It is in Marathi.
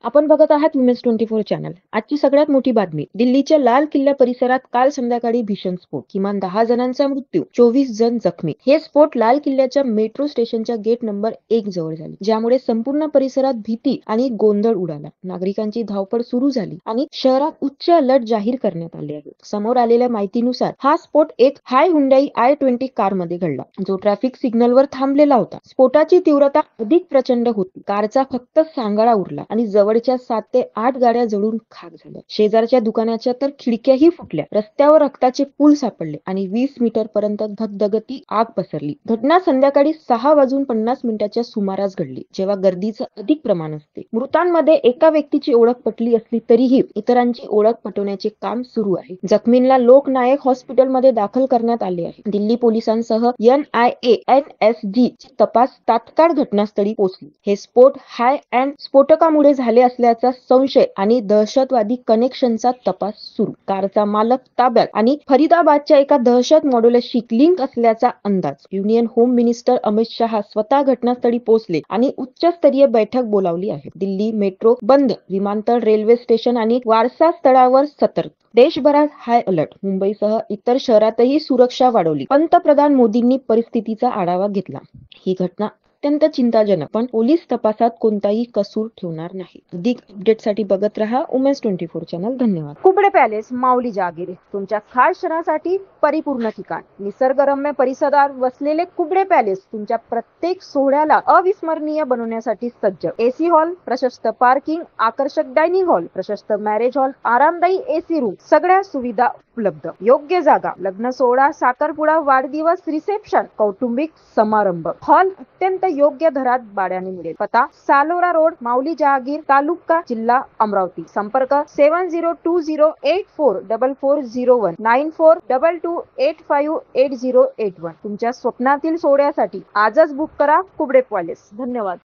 आपण बघत आहात वुमेन्स 24 चॅनल. आजची सगळ्यात मोठी बातमी. दिल्लीच्या लाल किल्ला परिसरात काल संध्याकाळी भीषण स्फोट. किमान 10 जणांचा मृत्यू, 24 जण जखमी. हे स्फोट लाल किल्ल्याच्या मेट्रो स्टेशनच्या गेट नंबर 1 जवळ झाले, ज्यामुळे संपूर्ण परिसरात भीती आणि गोंधळ उडाला. नागरिकांची धावपळ सुरू झाली आणि शहरात उच्च अलर्ट जाहीर करण्यात आले आहे. समोर आलेल्या माहितीनुसार हा स्फोट एक हाय हुंडाई i20 कारमध्ये घडला, जो ट्रॅफिक सिग्नलवर थांबलेला होता. स्फोटाची तीव्रता अधिक प्रचंड होती. कारचा फक्त सांगाडा उरला आणि जवळच्या 7 ते 8 गाड्या जळून खाक झाल्या. शेजारच्या दुकानाच्या तर खिडक्याही फुटल्या. रस्त्यावर रक्ताचे पूल सापडले आणि 20 मीटर पर्यंत धगधगती आग पसरली. घटना संध्याकाळी 6:50 सुमारास घडली, जेव्हा गर्दीचं अधिक प्रमाण असते. मृतांमध्ये एका व्यक्तीची ओळख पटली असली तरीही इतरांची ओळख पटवण्याचे काम सुरू आहे. जखमींना लोकनायक हॉस्पिटलमध्ये दाखल करण्यात आले आहे. दिल्ली पोलिसांसह NIA, NSG ची तपास तात्काळ घटनास्थळी पोहोचली. हे स्फोट हाय अँड स्फोटकामुळे झाले असल्याचा संशय आणि दहशतवादी कनेक्शनचा तपास सुरू. कारचा मालक ताब्यात आणि फरीदाबादच्या एका दहशत मॉड्यूलशी लिंक असल्याचा अंदाज. Union home minister Amit Shah स्वतः घटनास्थळी पोहोचले आणि उच्चस्तरीय बैठक बोलावली आहे. दिल्ली मेट्रो बंद, विमानतळ, रेल्वे स्टेशन आणि वारसा स्थळावर सतर्क. देशभरात हाय अलर्ट. मुंबईसह इतर शहरातही सुरक्षा वाढवली. पंतप्रधान मोदींनी परिस्थितीचा आढावा घेतला. ही घटना अत्यंत चिंताजनक, पण पोलीस तपासात कोणताही कसूर ठेवणार नाही. अधिक अपडेटसाठी बघत रहा वुमेन्स 24 चॅनल. धन्यवाद. कुबडे पॅलेस, माऊली जहागीर, तुमच्या खास क्षणासाठी परिपूर्ण ठिकाण. निसर्गरम्य परिसरात वसलेले कुबडे पॅलेस तुमच्या प्रत्येक सोहळ्याला अविस्मरणीय बनवण्यासाठी सज्ज. AC हॉल, प्रशस्त पार्किंग, आकर्षक डायनिंग हॉल, प्रशस्त मॅरेज हॉल, आरामदायी AC रूम, सगळ्या सुविधा उपलब्ध. योग्य जागा, लग्न सोहळा, साखरपुडा, वाढदिवस, रिसेप्शन, कौटुंबिक समारंभ. हॉल अत्यंत योग्य दरात भाड्याने मिळेल. पता सालोरा रोड, माऊली जहागीर, तालुका, जिल्हा अमरावती. संपर्क 7020844401 9422858081. तुमच्या स्वप्नातील सोहळ्यासाठी आजच बुक करा कुबडे पॅलेस. धन्यवाद.